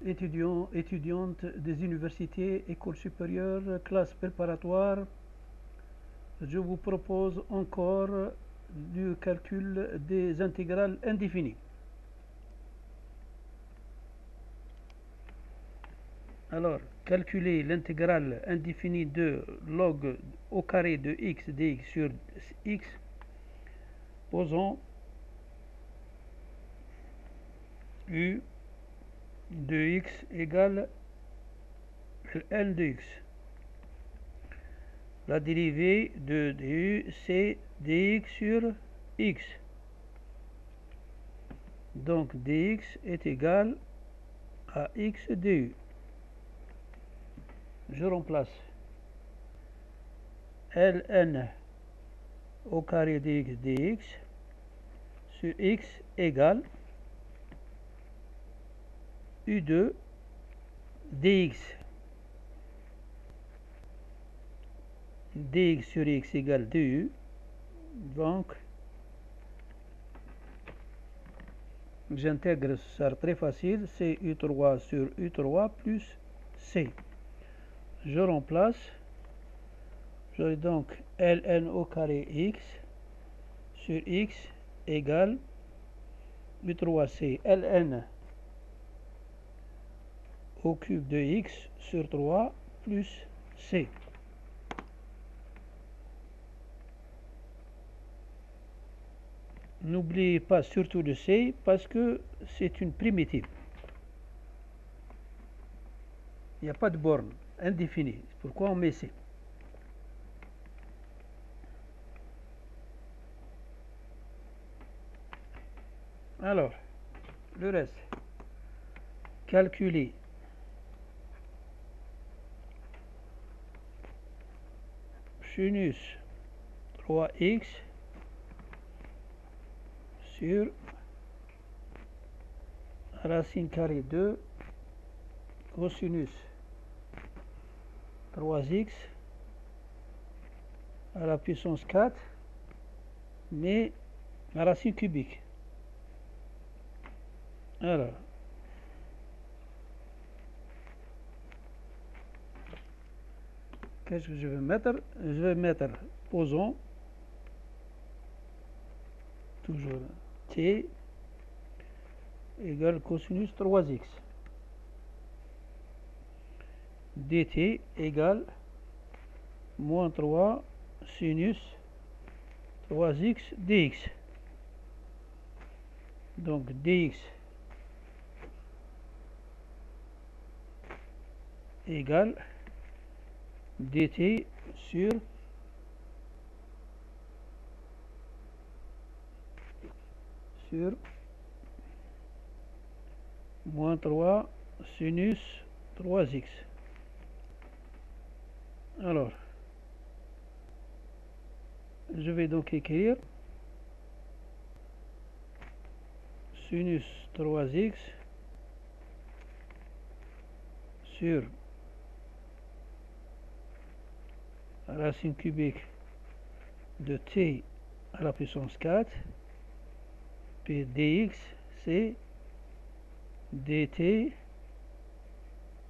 étudiants, étudiantes des universités, écoles supérieures, classes préparatoires, je vous propose encore du calcul des intégrales indéfinies. Alors, calculer l'intégrale indéfinie de log au carré de x dx sur x, posons u de x égale L de x. La dérivée de du, c'est dx sur x. Donc dx est égal à x du. Je remplace ln au carré de x dx sur x égale u2 dx. Dx sur x égale du. Donc, j'intègre, ça sera très facile, c'est u3 sur u3 plus c. Je remplace, j'aurai donc ln au carré x sur x égale u3c ln au cube de x sur 3 plus c. N'oubliez pas surtout le c parce que c'est une primitive. Il n'y a pas de borne indéfinie. Pourquoi on met c? Alors, le reste. Calculer sinus 3x sur racine carrée de cosinus 3x à la puissance 4, mais à racine cubique. Alors, qu'est-ce que je vais mettre? Je vais mettre, posons, toujours t égale cosinus 3x. dt égale moins 3 sinus 3x dx. Donc dx égale dt sur moins 3 sinus 3x. Alors, je vais donc écrire sinus 3x sur racine cubique de t à la puissance 4, puis dx, c'est dt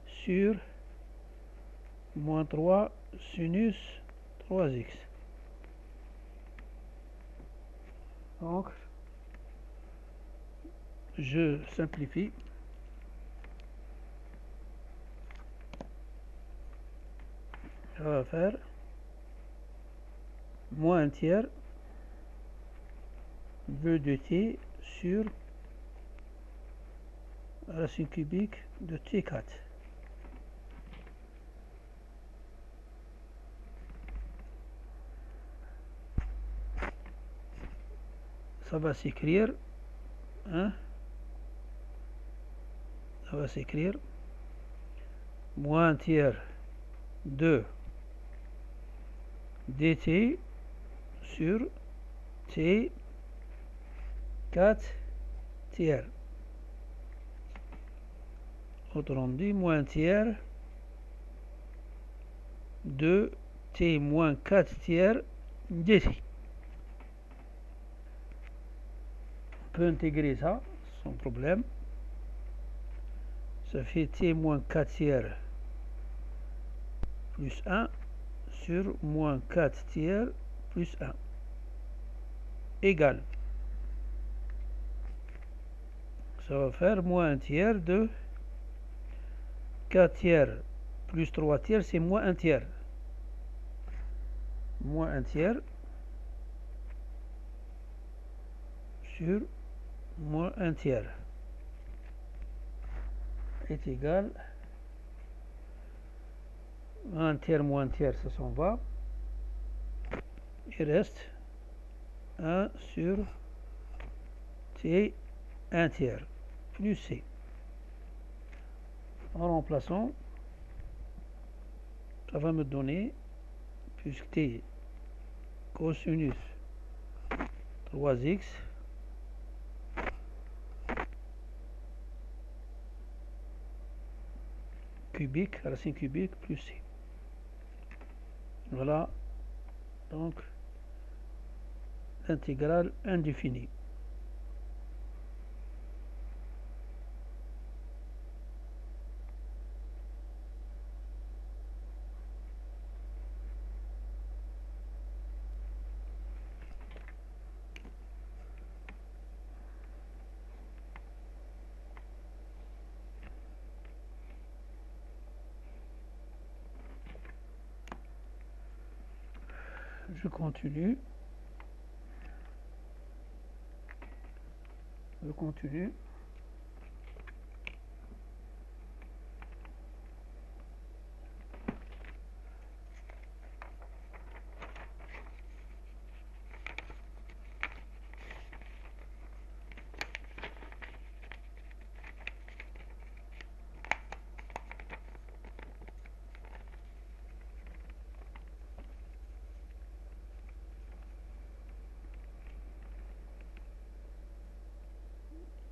sur moins 3 sinus 3x. Donc, je simplifie. Ça va faire moins un tiers v de t sur racine cubique de t4. Ça va s'écrire, hein, ça va s'écrire moins un tiers de dt sur t 4 tiers. Autrement dit, moins un tiers de t moins 4 tiers dt. On peut intégrer ça sans problème. Ça fait t moins 4 tiers plus 1 sur moins 4 tiers plus 1 égale. Ça va faire moins 1 tiers de 4 tiers plus 3 tiers, c'est moins 1 tiers. Moins 1 tiers sur moins 1 tiers est égal à 1 tiers moins 1 tiers, ça s'en va. Il reste 1 sur t 1 tiers plus c. En remplaçant, ça va me donner, puisque t cosinus 3x cubique, racine cubique plus c. Voilà donc l'intégrale indéfinie. Je continue.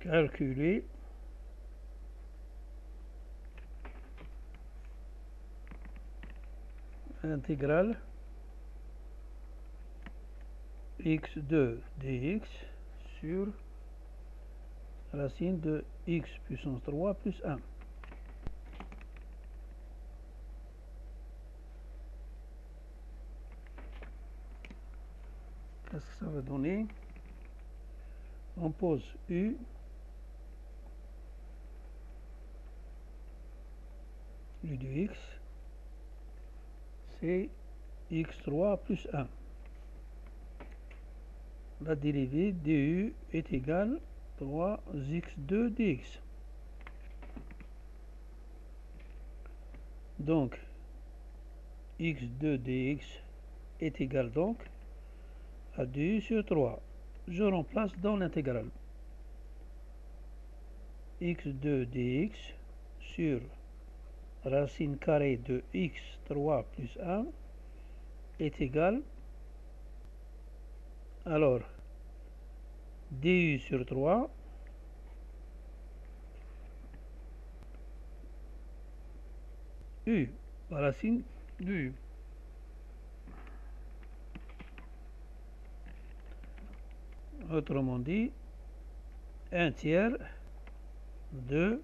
Calculer l'intégrale x2 dx sur racine de x puissance 3 plus 1. Qu'est-ce que ça va donner? On pose u de x, c'est x3 plus 1. La dérivée du est égale 3x2 dx. Donc, x2 dx est égal donc à 2 sur 3. Je remplace dans l'intégrale. x2 dx sur racine carrée de x3 plus 1 est égal, alors du sur 3 u, racine de u. Autrement dit, 1 tiers de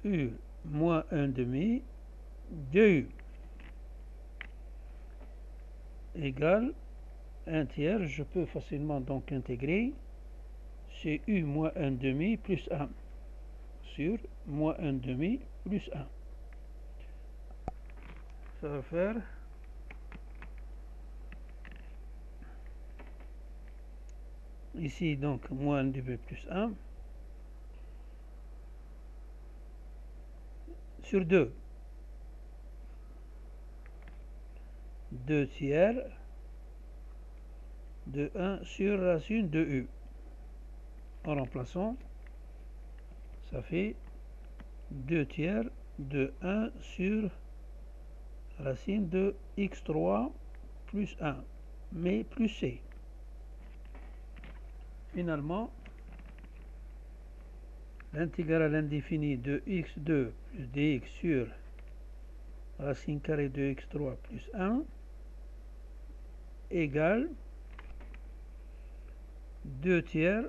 u moins 1 demi de u égale 1 tiers. Je peux facilement donc intégrer, c'est u moins 1 demi plus 1 sur moins 1 demi plus 1. Ça va faire ici donc moins 1 demi plus 1 sur 2. 2 tiers de 1 sur racine de u. En remplaçant, ça fait 2 tiers de 1 sur racine de x3 plus 1, mais plus c. Finalement, l'intégrale indéfinie de x2 plus dx sur racine carrée de x3 plus 1 égale 2 tiers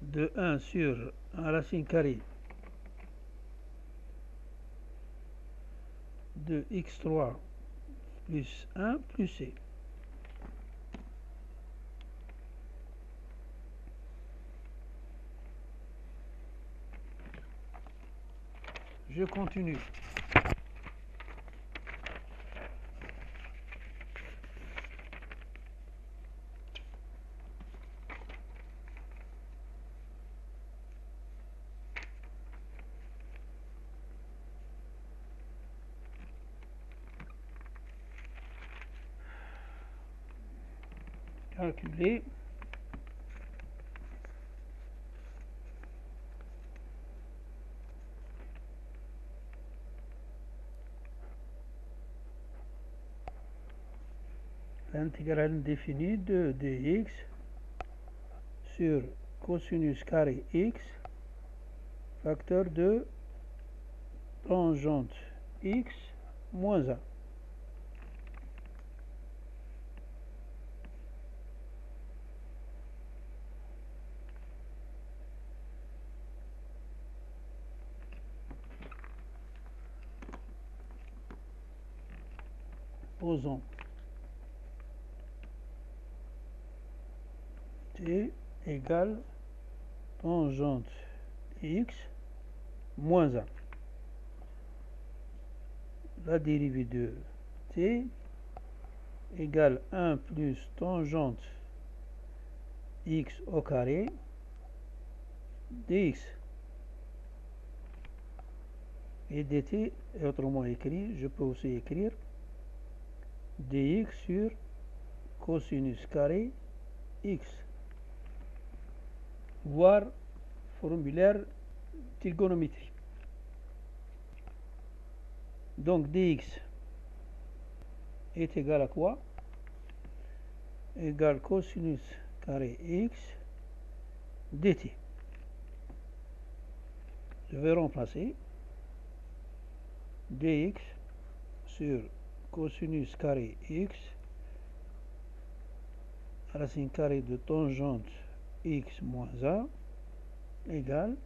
de 1 sur racine carrée de x3 plus 1 plus c. Je continue. Calculer. L'intégrale indéfinie de dx sur cosinus carré x facteur de tangente x moins 1. Posons t égale tangente x moins 1. La dérivée de t égale 1 plus tangente x au carré dx. Et dt est autrement écrit, je peux aussi écrire dx sur cosinus carré x, voire formulaire trigonométrie. Donc dx est égal à quoi? Égal cosinus carré x dt. Je vais remplacer dx sur cosinus carré x racine carrée de tangente x moins 1 égale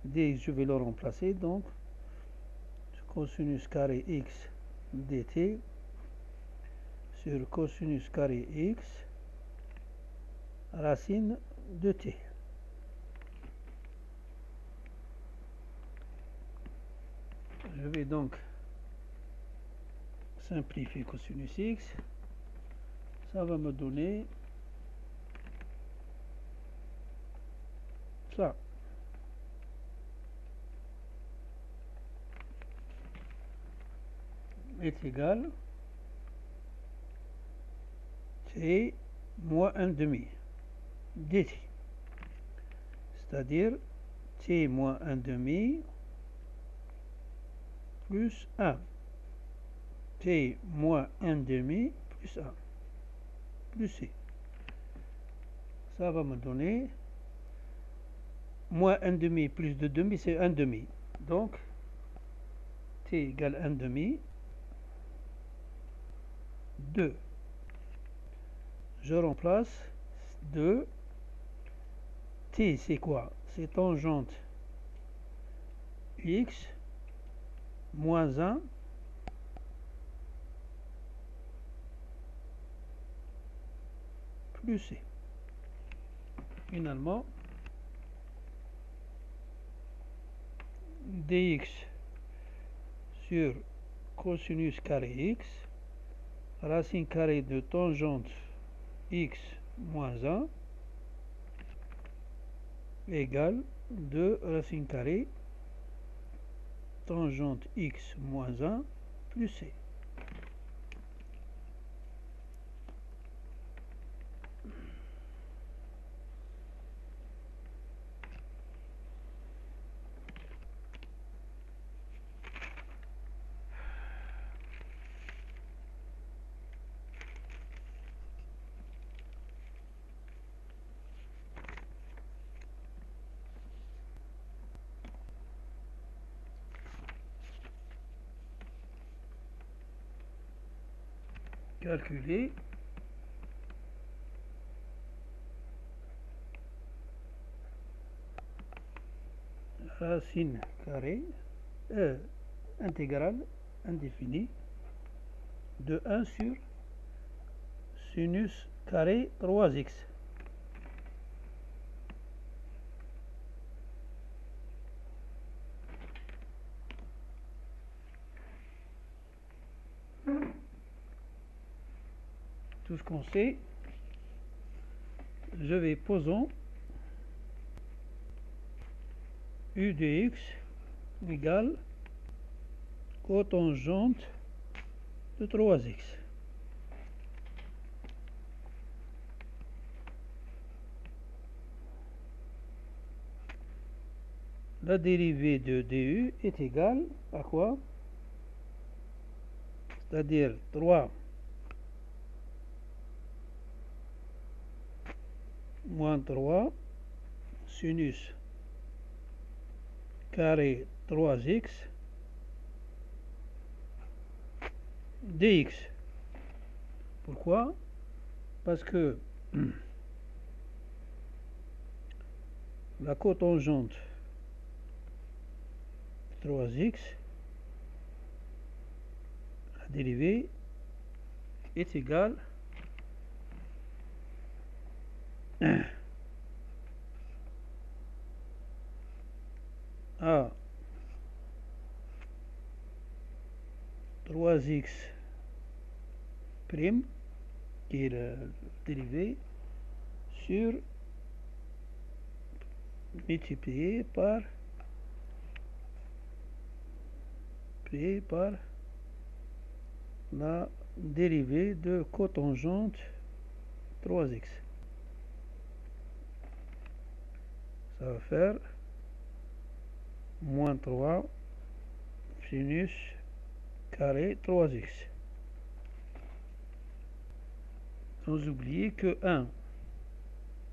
dx, je vais le remplacer, donc cosinus carré x dt sur cosinus carré x racine de t. Je vais donc simplifier cosinus x. Ça va me donner ça. Est égal t moins 1 demi dt. C'est-à-dire t moins 1 demi plus 1. T moins 1 demi plus 1 plus c. Ça va me donner moins 1 demi plus 2 demi, c'est 1 demi. Donc t égale 1 demi 2. Je remplace 2. T c'est quoi? C'est tangente x moins 1 plus c. Finalement, dx sur cosinus carré x racine carrée de tangente x moins 1 égale 2 racine carrée tangente x moins 1 plus c. calculer racine carrée intégrale indéfinie de 1 sur sinus carré 3x. Tout ce qu'on sait, je vais posons u de x égale cotangente de 3x. La dérivée de du est égale à quoi? C'est-à-dire 3 moins 3 sinus carré 3x dx. Pourquoi? Parce que la cotangente 3x, la dérivée est égale à 3x prime, qui est la dérivée, sur multiplié par la dérivée de cotangente 3x. Ça va faire moins 3 sinus carré 3x. Sans oublier que 1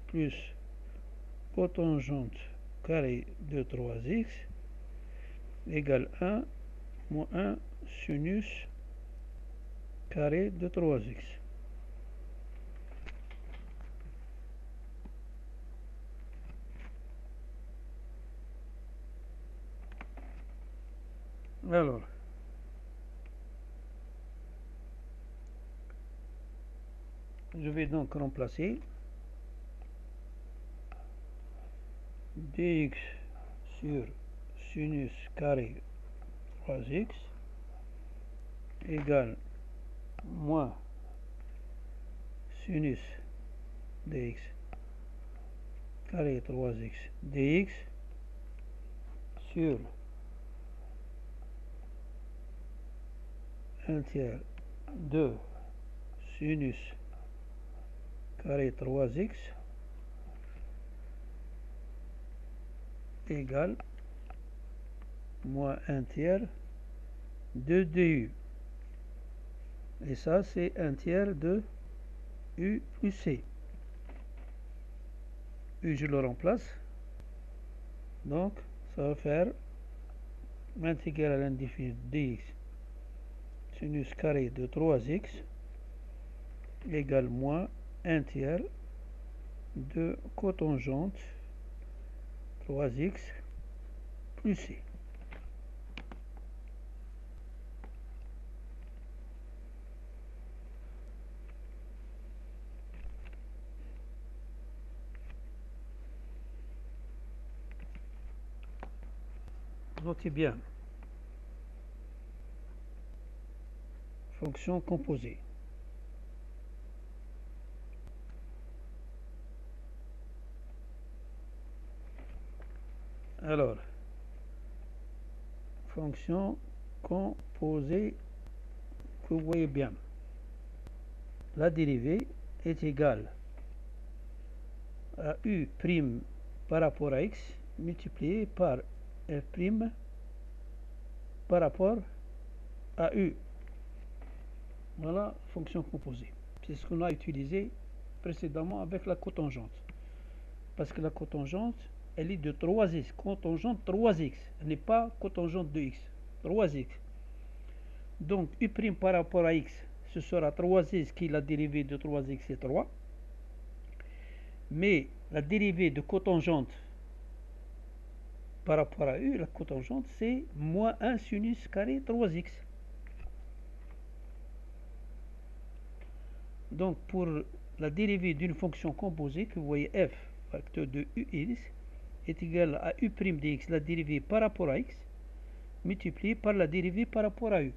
plus cotangente carré de 3x égale 1 moins 1 sinus carré de 3x. Alors, je vais donc remplacer dx sur sinus carré 3x égale moins sinus dx carré 3x dx sur 1 tiers de sinus carré 3x égale moins 1 tiers de du. Et ça, c'est 1 tiers de u plus c. U, je le remplace. Donc, ça va faire 1 égale à l'indifférence dx sinus carré de 3x égale moins 1 tiers de cotangente 3x plus c. Notez bien. Fonction composée. Alors, fonction composée que vous voyez bien. La dérivée est égale à u' par rapport à x multiplié par f' par rapport à u. Voilà, fonction composée. C'est ce qu'on a utilisé précédemment avec la cotangente. Parce que la cotangente, elle est de 3x. Cotangente 3x. Elle n'est pas cotangente de x. 3x. Donc, u' par rapport à x, ce sera 3x qui est la dérivée de 3x c'est 3. Mais la dérivée de cotangente par rapport à u, la cotangente, c'est moins 1 sinus carré 3x. Donc, pour la dérivée d'une fonction composée, que vous voyez f, facteur de ux, est égal à u' de x, la dérivée par rapport à x, multiplié par la dérivée par rapport à u.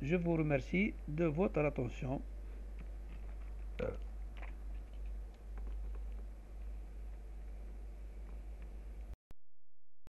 Je vous remercie de votre attention.